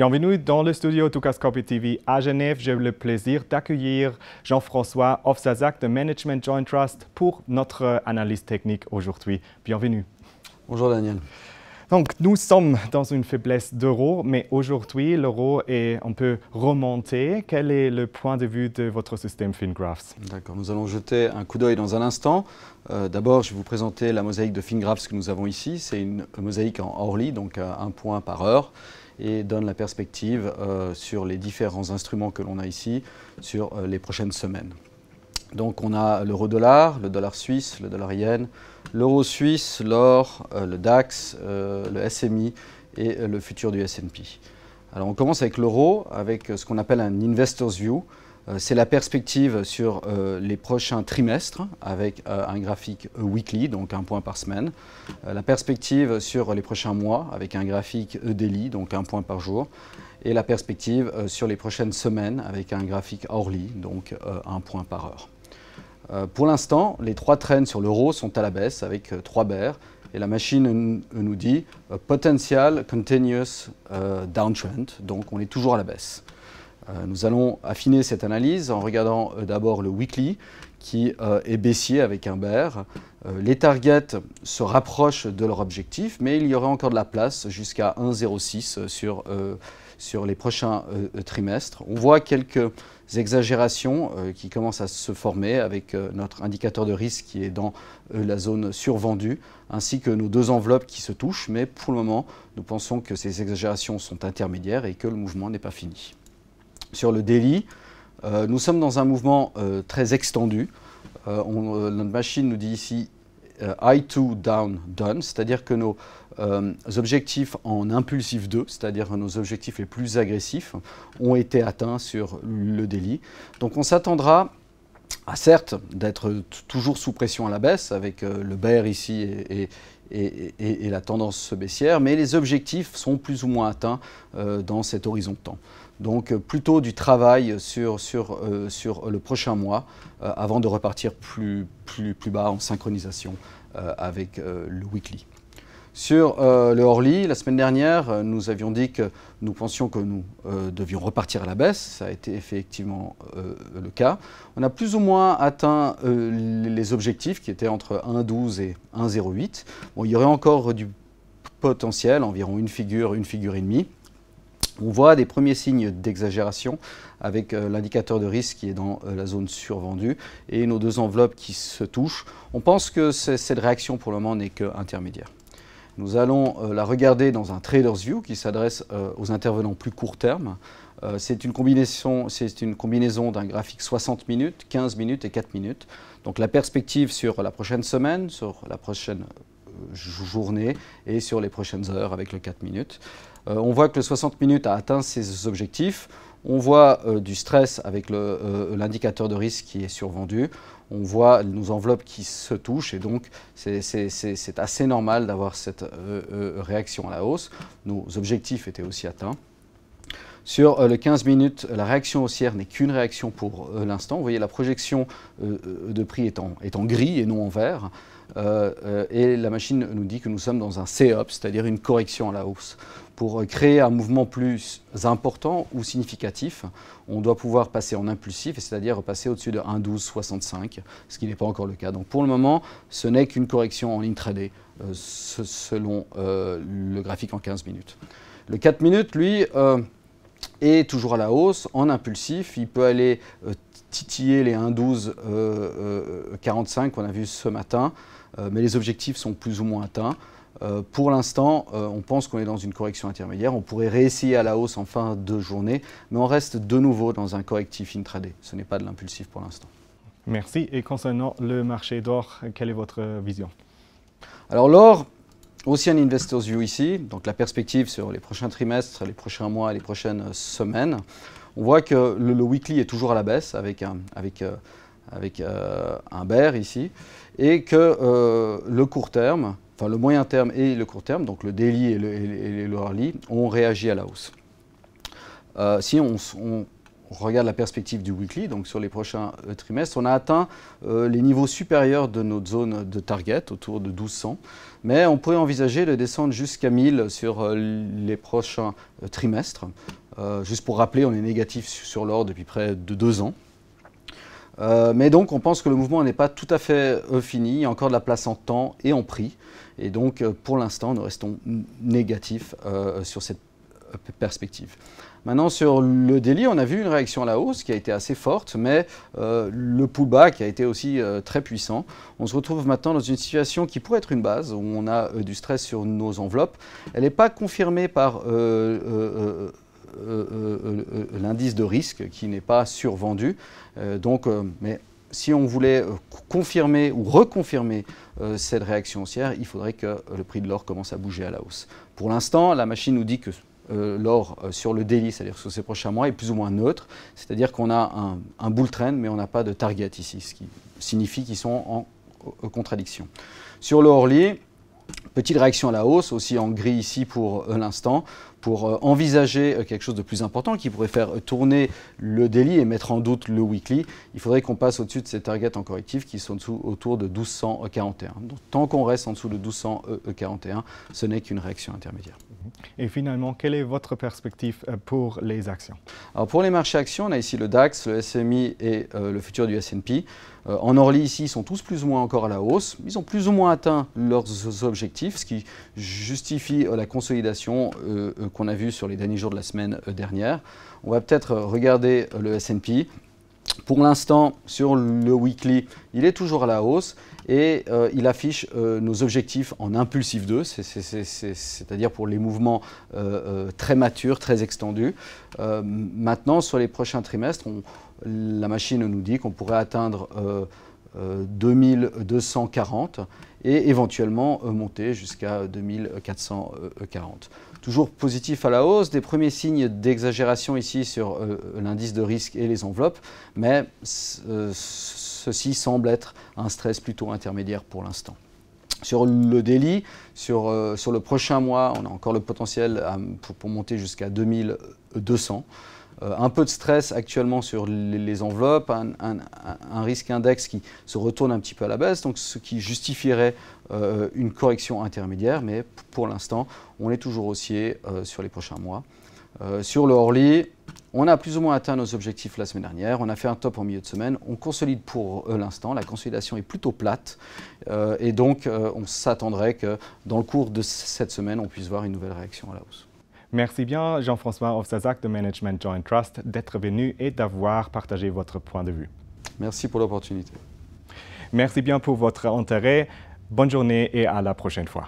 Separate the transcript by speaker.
Speaker 1: Bienvenue dans le studio Tucascopy TV à Genève. J'ai le plaisir d'accueillir Jean-François Ofsazac de Management Joint Trust pour notre analyse technique aujourd'hui. Bienvenue.
Speaker 2: Bonjour Daniel.
Speaker 1: Donc, nous sommes dans une faiblesse d'euro, mais aujourd'hui, l'euro est un peu remonté. Quel est le point de vue de votre système Fingraphs?
Speaker 2: D'accord, nous allons jeter un coup d'œil dans un instant. D'abord, je vais vous présenter la mosaïque de Fingraphs que nous avons ici. C'est une mosaïque en Orly, donc à 1 point par heure, et donne la perspective sur les différents instruments que l'on a ici sur les prochaines semaines. Donc on a l'euro-dollar, le dollar suisse, le dollar yen, l'euro suisse, l'or, le DAX, le SMI et le futur du S&P. Alors on commence avec l'euro, avec ce qu'on appelle un Investor's View. C'est la perspective sur les prochains trimestres avec un graphique weekly, donc 1 point par semaine. La perspective sur les prochains mois avec un graphique daily, donc 1 point par jour. Et la perspective sur les prochaines semaines avec un graphique hourly, donc 1 point par heure. Pour l'instant, les 3 trends sur l'euro sont à la baisse avec 3 bears et la machine nous dit potential continuous downtrend, donc on est toujours à la baisse. Nous allons affiner cette analyse en regardant d'abord le weekly qui est baissier avec un bear. Les targets se rapprochent de leur objectif, mais il y aurait encore de la place jusqu'à 1,06 sur les prochains trimestres. On voit quelques exagérations qui commencent à se former avec notre indicateur de risque qui est dans la zone survendue, ainsi que nos 2 enveloppes qui se touchent, mais pour le moment, nous pensons que ces exagérations sont intermédiaires et que le mouvement n'est pas fini. Sur le daily, nous sommes dans un mouvement très extendu. Notre machine nous dit ici I2 down done, c'est-à-dire que nos objectifs en impulsif 2, c'est-à-dire nos objectifs les plus agressifs, ont été atteints sur le daily. Donc on s'attendra à certes d'être toujours sous pression à la baisse avec le bear ici et la tendance baissière, mais les objectifs sont plus ou moins atteints dans cet horizon de temps. Donc plutôt du travail sur le prochain mois avant de repartir plus bas en synchronisation avec le weekly. Sur le hourly, la semaine dernière, nous avions dit que nous pensions que nous devions repartir à la baisse. Ça a été effectivement le cas. On a plus ou moins atteint les objectifs qui étaient entre 1,12 et 1,08. Bon, il y aurait encore du potentiel, environ une figure et demie. On voit des premiers signes d'exagération avec l'indicateur de risque qui est dans la zone survendue et nos 2 enveloppes qui se touchent. On pense que cette réaction pour le moment n'est qu'intermédiaire. Nous allons la regarder dans un Trader's View qui s'adresse aux intervenants plus court terme. C'est une combinaison d'un graphique 60 minutes, 15 minutes et 4 minutes. Donc la perspective sur la prochaine semaine, sur la prochaine journée et sur les prochaines heures avec le 4 minutes. On voit que le 60 minutes a atteint ses objectifs. On voit du stress avec l'indicateur de risque qui est survendu. On voit nos enveloppes qui se touchent et donc c'est assez normal d'avoir cette réaction à la hausse. Nos objectifs étaient aussi atteints. Sur le 15 minutes, la réaction haussière n'est qu'une réaction pour l'instant. Vous voyez, la projection de prix est en gris et non en vert. Et la machine nous dit que nous sommes dans un C-up, c'est-à-dire une correction à la hausse. Pour créer un mouvement plus important ou significatif, on doit pouvoir passer en impulsif, c'est-à-dire passer au-dessus de 1,1265, ce qui n'est pas encore le cas. Donc pour le moment, ce n'est qu'une correction en intraday, selon le graphique en 15 minutes. Le 4 minutes, lui, est toujours à la hausse, en impulsif. Il peut aller titiller les 1,1245 qu'on a vu ce matin, mais les objectifs sont plus ou moins atteints. Pour l'instant, on pense qu'on est dans une correction intermédiaire. On pourrait réessayer à la hausse en fin de journée, mais on reste de nouveau dans un correctif intraday. Ce n'est pas de l'impulsif pour l'instant.
Speaker 1: Merci. Et concernant le marché d'or, quelle est votre vision?
Speaker 2: Alors l'or, aussi un Investor's View ici, donc la perspective sur les prochains trimestres, les prochains mois et les prochaines semaines. On voit que le weekly est toujours à la baisse avec un bear ici, et que le court terme, enfin le moyen terme et le court terme, donc le daily et le hourly, ont réagi à la hausse. Si on regarde la perspective du weekly, donc sur les prochains trimestres, on a atteint les niveaux supérieurs de notre zone de target, autour de 1200. Mais on pourrait envisager de descendre jusqu'à 1000 sur les prochains trimestres. Juste pour rappeler, on est négatif sur l'or depuis près de 2 ans. Mais donc on pense que le mouvement n'est pas tout à fait fini, il y a encore de la place en temps et en prix. Et donc pour l'instant, nous restons négatifs sur cette perspective. Maintenant, sur le daily, on a vu une réaction à la hausse qui a été assez forte, mais le pullback a été aussi très puissant. On se retrouve maintenant dans une situation qui pourrait être une base, où on a du stress sur nos enveloppes. Elle n'est pas confirmée par l'indice de risque qui n'est pas survendu. Mais si on voulait confirmer ou reconfirmer cette réaction haussière, il faudrait que le prix de l'or commence à bouger à la hausse. Pour l'instant, la machine nous dit que l'or sur le daily, c'est-à-dire sur ces prochains mois, est plus ou moins neutre. C'est-à-dire qu'on a un bull trend, mais on n'a pas de target ici, ce qui signifie qu'ils sont en contradiction. Sur le hourly, petite réaction à la hausse, aussi en gris ici pour l'instant, pour envisager quelque chose de plus important qui pourrait faire tourner le daily et mettre en doute le weekly. Il faudrait qu'on passe au-dessus de ces targets en correctif qui sont autour de 1241. Donc, tant qu'on reste en dessous de 1241, ce n'est qu'une réaction intermédiaire.
Speaker 1: Et finalement, quelle est votre perspective pour les actions?
Speaker 2: Alors pour les marchés actions, on a ici le DAX, le SMI et le futur du S&P. En Orly, ici, ils sont tous plus ou moins encore à la hausse. Ils ont plus ou moins atteint leurs objectifs, ce qui justifie la consolidation qu'on a vue sur les derniers jours de la semaine dernière. On va peut-être regarder le S&P. Pour l'instant, sur le weekly, il est toujours à la hausse et il affiche nos objectifs en impulsif 2, c'est-à-dire pour les mouvements très matures, très extendus. Maintenant, sur les prochains trimestres, la machine nous dit qu'on pourrait atteindre 2240 et éventuellement monter jusqu'à 2440. Toujours positif à la hausse, des premiers signes d'exagération ici sur l'indice de risque et les enveloppes, mais ceci semble être un stress plutôt intermédiaire pour l'instant. Sur le daily, sur le prochain mois, on a encore le potentiel pour monter jusqu'à 2200. Un peu de stress actuellement sur les enveloppes, un risque index qui se retourne un petit peu à la baisse, donc ce qui justifierait une correction intermédiaire, mais pour l'instant, on est toujours haussier sur les prochains mois. Sur le hourly, on a plus ou moins atteint nos objectifs la semaine dernière, on a fait un top en milieu de semaine, on consolide pour l'instant, la consolidation est plutôt plate, et donc on s'attendrait que dans le cours de cette semaine, on puisse voir une nouvelle réaction à la hausse.
Speaker 1: Merci bien, Jean-François Ofsazac de Management Joint Trust, d'être venu et d'avoir partagé votre point de vue.
Speaker 2: Merci pour l'opportunité.
Speaker 1: Merci bien pour votre intérêt. Bonne journée et à la prochaine fois.